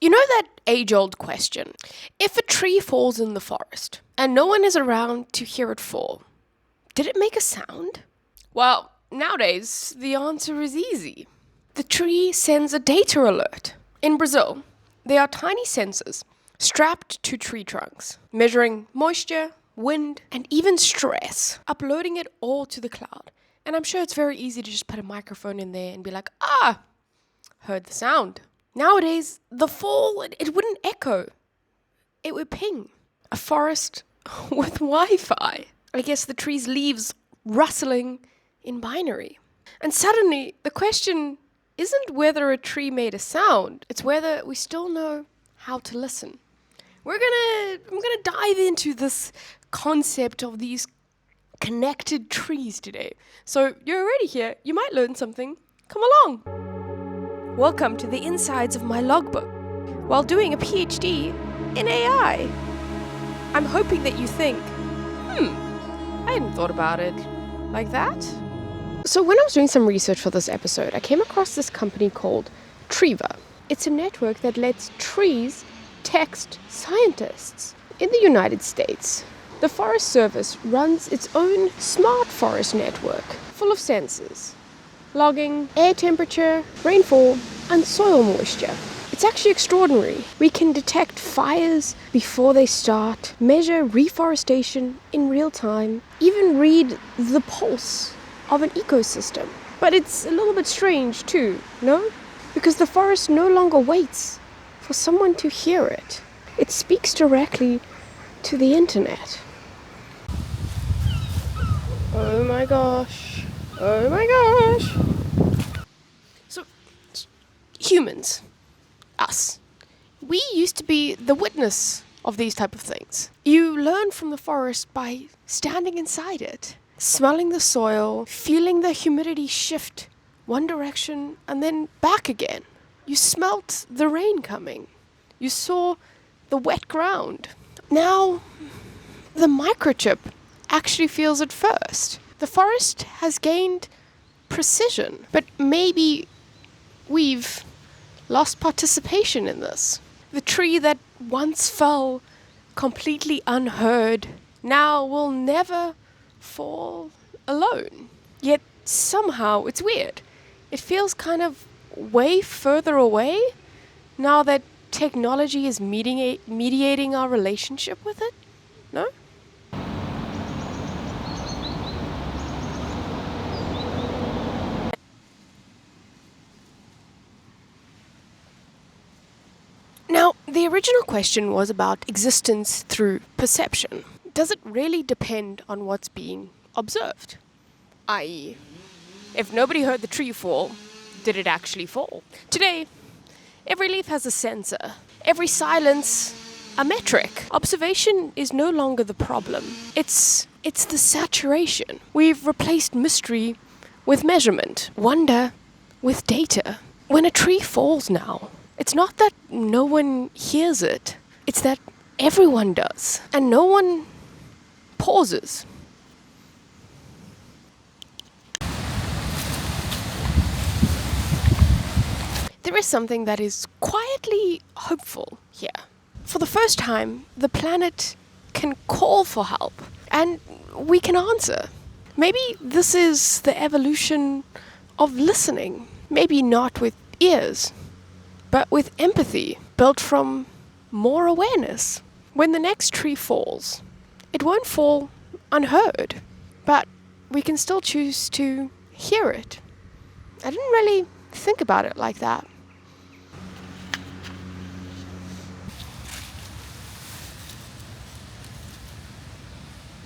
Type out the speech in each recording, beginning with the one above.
You know that age-old question? If a tree falls in the forest and no one is around to hear it fall, did it make a sound? Well, nowadays, the answer is easy. The tree sends a data alert. In Brazil, there are tiny sensors strapped to tree trunks, measuring moisture, wind, and even stress, uploading it all to the cloud. And I'm sure it's very easy to just put a microphone in there and be like, heard the sound. Nowadays, the fall, it wouldn't echo. It would ping. A forest with Wi-Fi. I guess the tree's leaves rustling in binary. And suddenly, the question isn't whether a tree made a sound. It's whether we still know how to listen. I'm gonna dive into this concept of these connected trees today. So you're already here. You might learn something. Come along. Welcome to the insides of my logbook while doing a PhD in AI. I'm hoping that you think, I hadn't thought about it like that. So when I was doing some research for this episode, I came across this company called Treeva. It's a network that lets trees text scientists. In the United States, the Forest Service runs its own smart forest network full of sensors, logging air temperature, rainfall, and soil moisture. It's actually extraordinary. We can detect fires before they start, measure reforestation in real time, even read the pulse of an ecosystem. But it's a little bit strange too, no? Because the forest no longer waits for someone to hear it. It speaks directly to the internet. Oh my gosh. Oh my gosh. So, humans, us, we used to be the witness of these type of things. You learn from the forest by standing inside it, smelling the soil, feeling the humidity shift one direction and then back again. You smelt the rain coming. You saw the wet ground. Now, the microchip actually feels it first. The forest has gained precision, but maybe we've lost participation in this. The tree that once fell completely unheard now will never fall alone. Yet somehow it's weird. It feels kind of way further away now that technology is mediating our relationship with it. No? Now, the original question was about existence through perception. Does it really depend on what's being observed? I.e., if nobody heard the tree fall, did it actually fall? Today, every leaf has a sensor. Every silence, a metric. Observation is no longer the problem. It's the saturation. We've replaced mystery with measurement, wonder with data. When a tree falls now, it's not that no one hears it. It's that everyone does. And no one pauses. There is something that is quietly hopeful here. For the first time, the planet can call for help, and we can answer. Maybe this is the evolution of listening. Maybe not with ears, but with empathy, built from more awareness. When the next tree falls, it won't fall unheard, but we can still choose to hear it. I didn't really think about it like that.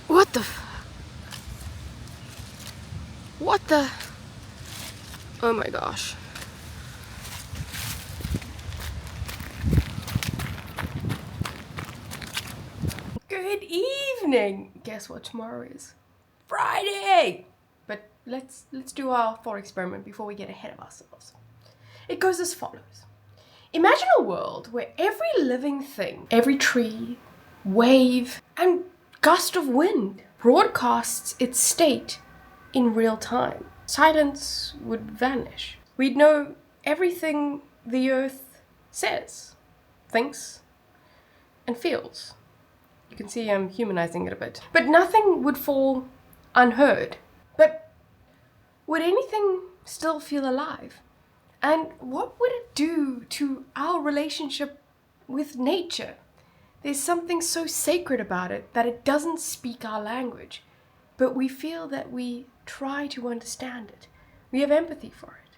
What the? Oh my gosh. Good evening. Guess what tomorrow is? Friday. But let's do our thought experiment before we get ahead of ourselves. It goes as follows. Imagine a world where every living thing, every tree, wave, and gust of wind broadcasts its state in real time. Silence would vanish. We'd know everything the earth says. thinks, and feels. You can see I'm humanizing it a bit. But nothing would fall unheard. But would anything still feel alive? And what would it do to our relationship with nature? There's something so sacred about it that it doesn't speak our language, but we feel that we try to understand it. We have empathy for it.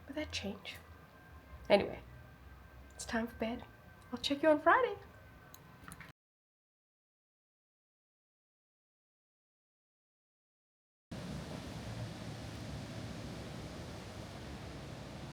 Would that change? Anyway, it's time for bed. I'll check you on Friday.